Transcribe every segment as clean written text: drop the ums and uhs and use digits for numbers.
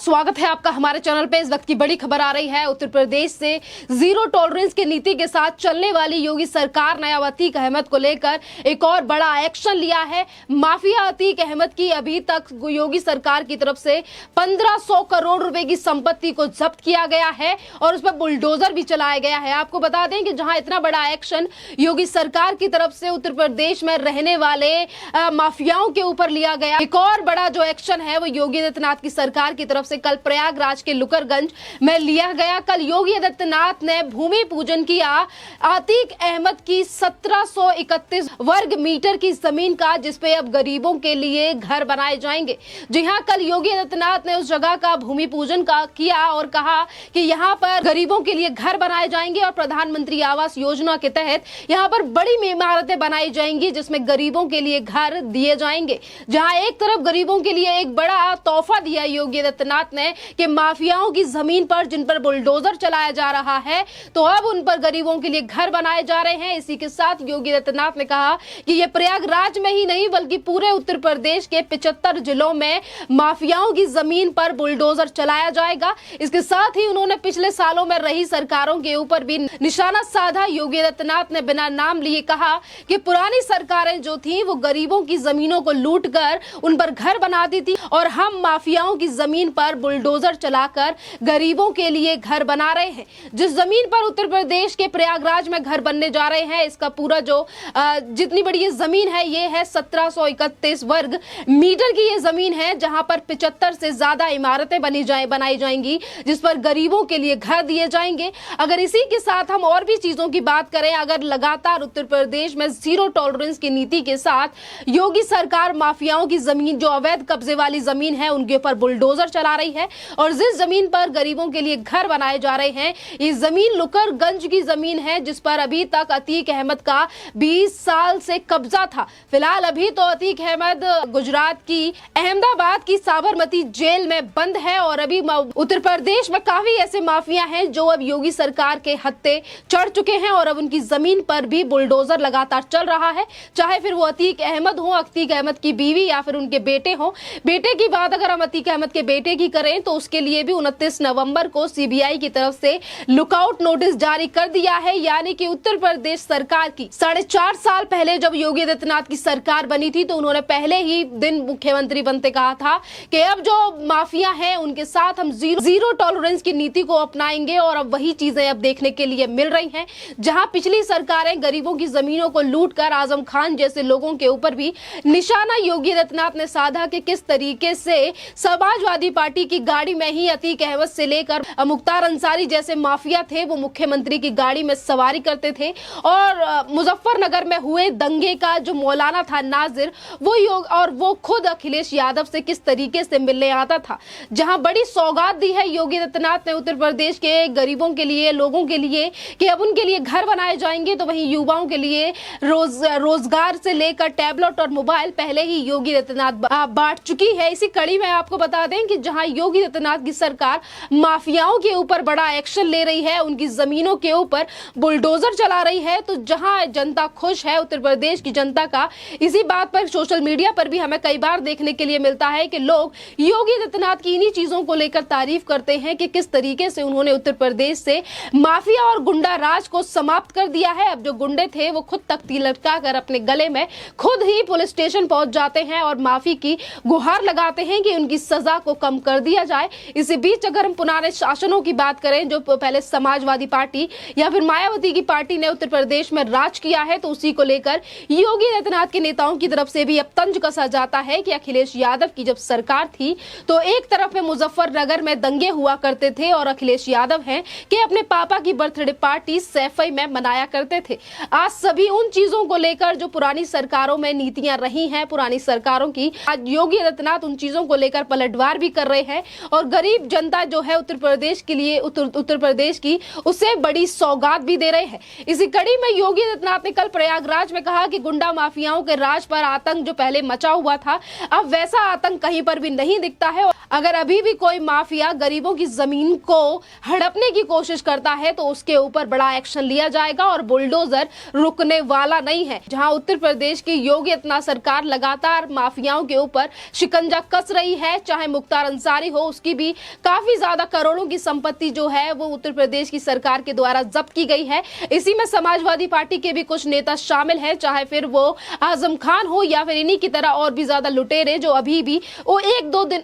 स्वागत है आपका हमारे चैनल पे। इस वक्त की बड़ी खबर आ रही है। उत्तर प्रदेश से जीरो टॉलरेंस की नीति के साथ चलने वाली योगी सरकार ने अतीक अहमद को लेकर एक और बड़ा एक्शन लिया है। माफिया अतीक अहमद की अभी तक योगी सरकार की तरफ से 1500 करोड़ रुपए की संपत्ति को जब्त किया गया है और उस पर बुलडोजर भी चलाया गया है। आपको बता दें कि जहां इतना बड़ा एक्शन योगी सरकार की तरफ से उत्तर प्रदेश में रहने वाले माफियाओं के ऊपर लिया गया, एक और बड़ा जो एक्शन है वो योगी आदित्यनाथ की सरकार की तरफ से कल प्रयागराज के लुकरगंज में लिया गया। कल योगी आदित्यनाथ ने भूमि पूजन किया अतीक अहमद की 1731 वर्ग मीटर की जमीन का, जिसपे अब गरीबों के लिए घर बनाए जाएंगे। जी हां, कल योगी आदित्यनाथ ने उस जगह का भूमि पूजन किया और कहा कि यहां पर गरीबों के लिए घर बनाए जाएंगे और प्रधानमंत्री आवास योजना के तहत यहां पर बड़ी इमारतें बनाई जाएंगी जिसमें गरीबों के लिए घर दिए जाएंगे। जहां एक तरफ गरीबों के लिए एक बड़ा तोहफा दिया योगी आदित्यनाथ ने कि माफियाओं की जमीन पर जिन पर बुलडोजर चलाया जा रहा है तो अब उन पर गरीबों के लिए घर बनाए जा रहे हैं। इसी के साथ योगी आदित्यनाथ ने कहा कि ये प्रयागराज में ही नहीं बल्कि पूरे उत्तर प्रदेश के 75 जिलों में माफियाओं की जमीन पर बुलडोजर चलाया जाएगा। इसके साथ ही उन्होंने पिछले सालों में रही सरकारों के ऊपर भी निशाना साधा। योगी आदित्यनाथ ने बिना नाम लिए कहा कि पुरानी सरकारें जो थी वो गरीबों की जमीनों को लूट कर उन पर घर बनाती थी और हम माफियाओं की जमीन पर बुलडोजर चलाकर गरीबों के लिए घर बना रहे हैं। जिस जमीन पर उत्तर प्रदेश के प्रयागराज में घर बनने जा रहे हैं, इसका पूरा जो जितनी बड़ी ये जमीन है ये है 1731 वर्ग मीटर की ये जमीन है, जहां पर 75 से ज्यादा इमारतें बनाई जाएंगी जिस पर गरीबों के लिए घर दिए जाएंगे। अगर इसी के साथ हम और भी चीजों की बात करें, अगर लगातार उत्तर प्रदेश में जीरो टॉलरेंस की नीति के साथ योगी सरकार माफियाओं की जमीन, जो अवैध कब्जे वाली जमीन है, उनके ऊपर बुलडोजर चला रही है और जिस जमीन पर गरीबों के लिए घर बनाए जा रहे हैं, ये जमीन लुकरगंज की जमीन है जिस पर अभी तक अतीक अहमद का 20 साल से कब्जा था। फिलहाल अभी तो अतीक अहमद गुजरात की अहमदाबाद की साबरमती जेल में बंद है और अभी उत्तर प्रदेश में काफी ऐसे माफिया हैं जो अब योगी सरकार के हत्थे चढ़ चुके हैं और अब उनकी जमीन पर भी बुलडोजर लगातार चल रहा है। चाहे फिर वो अतीक अहमद हो, अतीक अहमद की बीवी या फिर उनके बेटे हो। बेटे की बात अगर हम अतीक अहमद के बेटे की करें तो उसके लिए भी 29 नवंबर को सीबीआई की तरफ से लुकआउट नोटिस जारी कर दिया है। यानी कि उत्तर प्रदेश सरकार की 4.5 साल पहले जब योगी आदित्यनाथ की सरकार बनी थी तो उन्होंने पहले ही दिन मुख्यमंत्री बनते कहा था कि अब जो माफिया है उनके साथ हम जीरो टॉलरेंस की नीति को अपनाएंगे और अब वही चीजें अब देखने के लिए मिल रही हैं। जहां पिछली सरकारें गरीबों की जमीनों को लूटकर आजम खान जैसे लोगों के ऊपर भी निशाना योगी आदित्यनाथ ने साधा कि किस तरीके से समाजवादी पार्टी की गाड़ी में ही अतीक अहमद से लेकर मुख्तार अंसारी जैसे माफिया थे वो मुख्यमंत्री की गाड़ी में सवारी करते थे और मुजफ्फरनगर में हुए दंगे का जो मौलाना था नाजिर वो खुद अखिलेश यादव से किस तरीके से मिलने आता था। जहां बड़ी सौगात दी है योगी आदित्यनाथ ने उत्तर प्रदेश के गरीबों के लिए, लोगों के लिए कि अब उनके लिए घर बनाए जाएंगे, तो वहीं युवाओं के लिए रोजगार से लेकर टैबलेट और मोबाइल पहले ही योगी आदित्यनाथ बांट चुकी है। इसी कड़ी में आपको बता दें कि जहां योगी आदित्यनाथ की सरकार माफियाओं के ऊपर बड़ा एक्शन ले रही है, उनकी जमीनों के ऊपर बुलडोजर चला रही है, तो जहां जनता खुश है उत्तर प्रदेश की जनता का, इसी बात पर सोशल मीडिया पर भी हमें कई बार देखने के लिए मिलता है कि लोग योगी आदित्यनाथ की इन्हीं चीजों को लेकर तारीफ करते हैं कि किस तरीके से उन्होंने उत्तर प्रदेश से माफिया और गुंडा राज को समाप्त कर दिया है। अब जो गुंडे थे वो खुद तख्ती लटका कर अपने गले में खुद ही पुलिस स्टेशन पहुंच जाते हैं और माफी की गुहार लगाते हैं कि उनकी सजा को कम कर दिया जाए। इसी बीच अगर हम पुराने शासनों की बात करें, जो पहले समाजवादी पार्टी या फिर मायावती की पार्टी ने उत्तर प्रदेश में राज किया है, तो उसी को लेकर योगी आदित्यनाथ के नेताओं की तरफ से भी अब तंज कसा जाता है कि अखिलेश यादव की जब सरकार थी तो एक तरफ में मुजफ्फरनगर में दंगे हुआ करते थे और अखिलेश यादव हैं कि अपने पापा की बर्थडे पार्टी सैफई में मनाया करते थे। आज सभी उन चीजों को लेकर जो पुरानी सरकारों में नीतियां रही हैं पुरानी सरकारों की, आज योगी आदित्यनाथ उन चीजों को लेकर पलटवार भी कर रहे हैं और गरीब जनता जो है उत्तर प्रदेश के लिए उत्तर प्रदेश की उसे बड़ी सौगात भी दे रहे हैं। इसी कड़ी में योगी आदित्यनाथ ने कल प्रयागराज में कहा कि गुंडा माफियाओं के राज पर आतंक जो पहले मचा हुआ था, अब वैसा आतंक कहीं पर भी नहीं दिखता है। अगर अभी भी कोई माफिया गरीबों की जमीन को हड़पने की कोशिश करता है तो उसके ऊपर बड़ा एक्शन लिया जाएगा और बुलडोजर रुकने वाला नहीं है। जहां उत्तर प्रदेश की योगी आदित्यनाथ सरकार लगातार माफियाओं के ऊपर शिकंजा कस रही है, चाहे मुख्तार अंसारी अधिकारी हो, उसकी भी काफी ज्यादा करोड़ों की संपत्ति जो है वो उत्तर प्रदेश की सरकार के द्वारा जब्त की गई है। इसी में समाजवादी पार्टी के भी कुछ नेता शामिल हैं, चाहे फिर वो आजम खान हो या फिर इन्हीं की तरह और भी ज्यादा लुटेरे जो अभी भी वो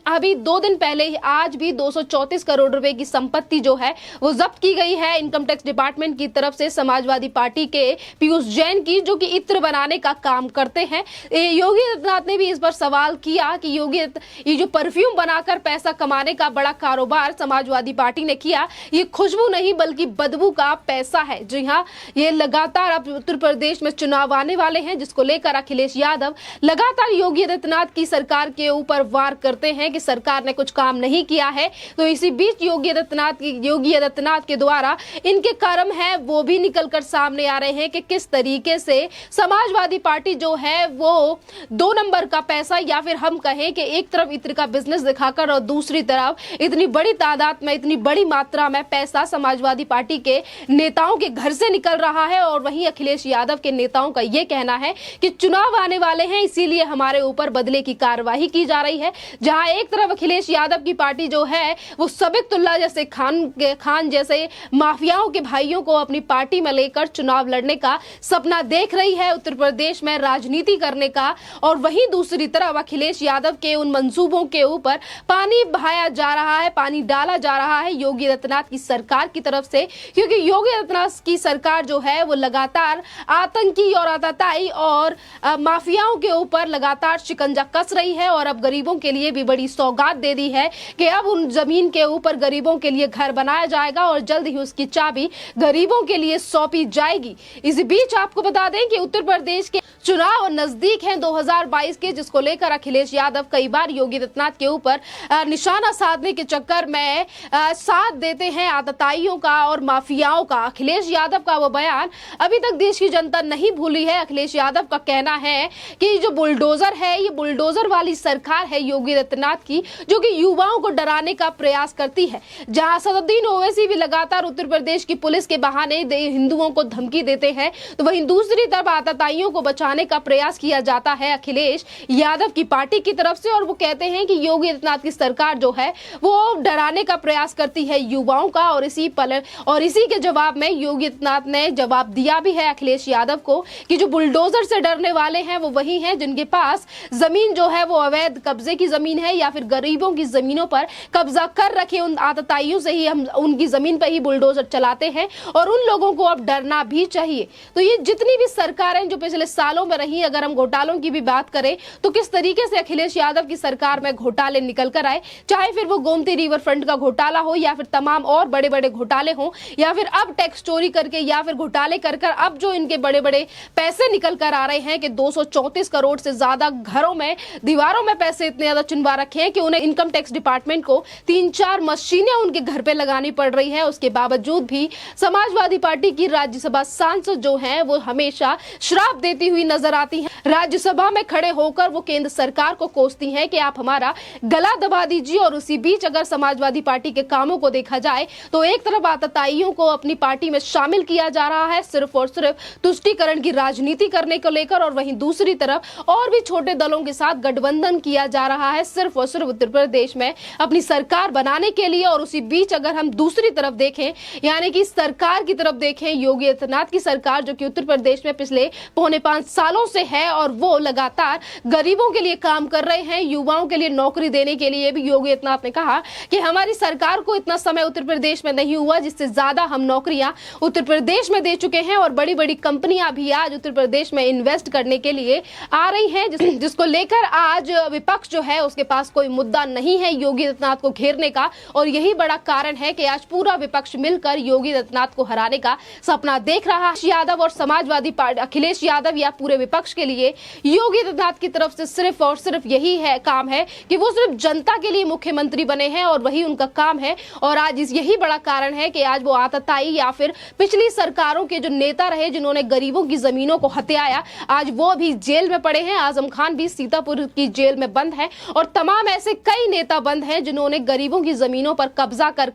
अभी 2 दिन पहले ही आज भी 234 करोड़ रुपए की संपत्ति जो है वो जब्त की गई है इनकम टैक्स डिपार्टमेंट की तरफ से समाजवादी पार्टी के पीयूष जैन की, जो कि इत्र बनाने का काम करते हैं। योगी आदित्यनाथ ने भी इस पर सवाल किया कि ये जो परफ्यूम बनाकर पैसा कमाने का बड़ा कारोबार समाजवादी पार्टी ने किया, ये खुशबू नहीं बल्कि बदबू का पैसा है। जी हाँ, ये लगातार अब उत्तर प्रदेश में चुनाव आने वाले हैं, जिसको लेकर अखिलेश यादव लगातार योगी आदित्यनाथ की सरकार के ऊपर वार करते हैं कि सरकार ने कुछ काम नहीं किया है। तो इसी बीच योगी आदित्यनाथ के द्वारा इनके कर्म है वो भी निकलकर सामने आ रहे हैं कि किस तरीके से समाजवादी पार्टी जो है वो 2 नंबर का पैसा, या फिर हम कहें कि एक तरफ इत्र का बिजनेस दिखाकर और दूसरी तरफ इतनी बड़ी तादाद में, इतनी बड़ी मात्रा में पैसा समाजवादी पार्टी के नेताओं के घर से निकल रहा है। और वहीं अखिलेश यादव के नेताओं का यह कहना है कि चुनाव आने वाले हैं, इसीलिए हमारे ऊपर बदले की कार्रवाई की जा रही है। जहां एक तरफ अखिलेश यादव की पार्टी जो है वो सबिकतुल्ला जैसे खान जैसे माफियाओं के भाइयों को अपनी पार्टी में लेकर चुनाव लड़ने का सपना देख रही है, उत्तर प्रदेश में राजनीति करने का, और वहीं दूसरी तरफ अखिलेश यादव के उन मंसूबों के ऊपर पानी बहाया जा रहा है, पानी डाला जा रहा है योगी आदित्यनाथ की सरकार की तरफ से, क्योंकि योगी आदित्यनाथ की सरकार जो है वो लगातार आतंकी और आतताई और माफियाओं के ऊपर लगातार शिकंजा कस रही है। और अब गरीबों के लिए भी बड़ी सौगात दे दी है कि अब उन जमीन के ऊपर गरीबों के लिए घर बनाया जाएगा और जल्द ही उसकी चाबी गरीबों के लिए सौंपी जाएगी। इसी बीच आपको बता दें कि उत्तर प्रदेश के चुनाव नजदीक हैं 2022 के, जिसको लेकर अखिलेश यादव कई बार योगी आदित्यनाथ के ऊपर निशाना साधने के चक्कर में साथ देते हैं आतताइयों का और माफियाओं का। अखिलेश यादव का वो बयान अभी तक देश की जनता नहीं भूली है। अखिलेश यादव का कहना है कि जो बुलडोजर है, ये बुलडोजर वाली सरकार है योगी आदित्यनाथ की, जो कि युवाओं को डराने का प्रयास करती है। जहां असदुद्दीन ओवैसी भी लगातार उत्तर प्रदेश की पुलिस के बहाने हिंदुओं को धमकी देते हैं, तो वहीं दूसरी तरफ आतताइयों को बचाने का प्रयास किया जाता है अखिलेश यादव की पार्टी की तरफ से। और वो कहते हैं कि योगी आदित्यनाथ की सरकार जो है वो डराने का प्रयास करती है युवाओं का, और इसी के जवाब में योगी आदित्यनाथ ने जवाब दिया भी है अखिलेश यादव को कि जो बुलडोजर से डरने वाले हैं वो वही हैं जिनके पास जमीन जो है वो अवैध कब्जे की जमीन है या फिर गरीबों की जमीनों पर कब्जा कर रखे उन आतताइयों से ही हम उनकी जमीन पर ही बुलडोजर चलाते हैं, और उन लोगों को अब डरना भी चाहिए। तो ये जितनी भी सरकारें जो पिछले सालों में रही, अगर हम घोटालों की भी बात करें तो किस तरीके से अखिलेश यादव की सरकार में घोटाले निकल कर आए, चाहे फिर वो गोमती रिवर फ्रंट का घोटाला हो या फिर तमाम और बड़े बड़े घोटाले हो, या फिर अब टैक्स चोरी करके या फिर घोटाले कर अब जो इनके बड़े बड़े पैसे निकल कर आ रहे हैं कि 234 करोड़ से ज्यादा घरों में, दीवारों में पैसे इतने ज्यादा चुनवा रखे हैं कि उन्हें इनकम टैक्स डिपार्टमेंट को 3-4 मशीनें उनके घर पे लगानी पड़ रही है। उसके बावजूद भी समाजवादी पार्टी की राज्यसभा सांसद जो हैं वो हमेशा श्राप देती हुई नजर आती हैं। राज्यसभा में खड़े होकर वो केंद्र सरकार को कोसती हैं कि आप हमारा गला दबा दीजिए। और उसी बीच अगर समाजवादी पार्टी के कामों को देखा जाए तो एक तरफ आतताइयों को अपनी पार्टी में शामिल किया जा रहा है सिर्फ और सिर्फ तुष्टीकरण की राजनीति करने को लेकर, और वहीं दूसरी तरफ और भी छोटे दलों के साथ गठबंधन किया जा रहा है सिर्फ और सिर्फ उत्तर प्रदेश में अपनी सरकार बनाने के लिए। और उसी बीच अगर हम दूसरी तरफ देखें, यानी कि सरकार की तरफ देखें, योगी आदित्यनाथ की सरकार जो कि उत्तर प्रदेश में पिछले 4.25 सालों से है और वो लगातार गरीबों के लिए काम कर रहे हैं, युवाओं के लिए नौकरी देने के लिए भी योगी आदित्यनाथ ने कहा कि हमारी सरकार को इतना समय उत्तर प्रदेश में नहीं हुआ जिससे ज्यादा हम नौकरियां उत्तर प्रदेश में दे चुके हैं, और बड़ी बड़ी कंपनियां भी आज उत्तर प्रदेश में इन्वेस्ट करने के लिए आ रही हैं, जिसको लेकर आज विपक्ष जो है उसके पास कोई मुद्दा नहीं है योगी आदित्यनाथ को घेरने का। और यही बड़ा कारण है कि आज पूरा विपक्ष मिलकर योगी आदित्यनाथ को हराने का सपना देख रहा है। यादव और समाजवादी पार्टी अखिलेश यादव या पूरे विपक्ष के लिए योगी आदित्यनाथ की तरफ से सिर्फ और सिर्फ यही है काम है कि वो सिर्फ जनता के लिए मुख्यमंत्री बने हैं और वही उनका काम है। और आज यही बड़ा कारण है कि आज वो आतताई या फिर पिछली सरकारों के जो नेता रहे जिन्होंने गरीबों की जमीनों को हत्याया, आज वो भी जेल में पड़े हैं। आजम खान भी सीतापुर की जेल में बंद है और तमाम ऐसे कई नेता बंद हैं जिन्होंने गरीबों की जमीनों पर कब्जा कर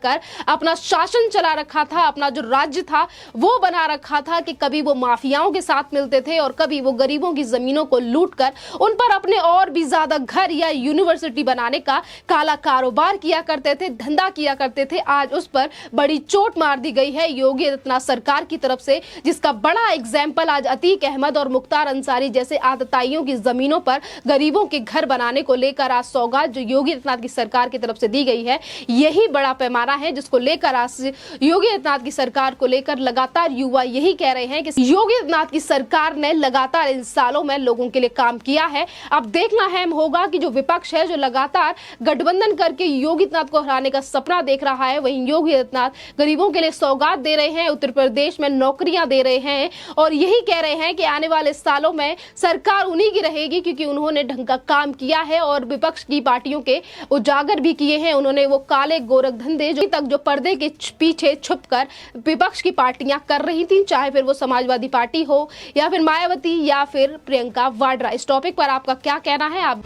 अपना शासन चला रखा था, अपना जो राज्य था वो बना रखा था कि कभी वो माफियाओं के साथ मिलते थे और कभी वो गरीबों की जमीनों को लूटकर उन पर अपने और भी ज्यादा घर या यूनिवर्सिटी बनाने का काला कारोबार किया करते थे, धंधा किया करते थे, आज उस पर बड़ी चोट मार दी गई है योगी आदित्यनाथ सरकार की तरफ से, जिसका बड़ा एग्जाम्पल आज अतीक अहमद और मुख्तार अंसारी जैसे आतताइयों की जमीनों पर गरीबों के घर बनाने को लेकर आज सौगात जो योगी आदित्यनाथ की सरकार की तरफ से दी गई है, यही बड़ा पैमाना है जिसको लेकर आज योगी आदित्यनाथ की सरकार को लेकर लगातार युवा यही कह रहे हैं कि योगी आदित्यनाथ की सरकार ने लगातार इन सालों में लोगों के लिए काम किया है। अब देखना अहम होगा कि जो विपक्ष है, जो लगातार गठबंधन करके योगी आदित्यनाथ को हराने का सपना देख रहा है, वहीं योगी आदित्यनाथ गरीबों के लिए सौगात दे रहे हैं, उत्तर प्रदेश में नौकरियां दे रहे हैं और यही कह रहे हैं कि आने वाले सालों में सरकार उन्हीं की रहेगी क्योंकि उन्होंने ढंग का काम किया है और विपक्ष की पार्टियों के उजागर भी किए हैं। उन्होंने वो काले गोरख धंधे जो तक जो पर्दे के पीछे छुपकर विपक्ष की पार्टियां कर रही थी, चाहे फिर वो समाजवादी पार्टी हो या फिर मायावती या फिर प्रियंका वाड्रा। इस टॉपिक पर आपका क्या कहना है? आप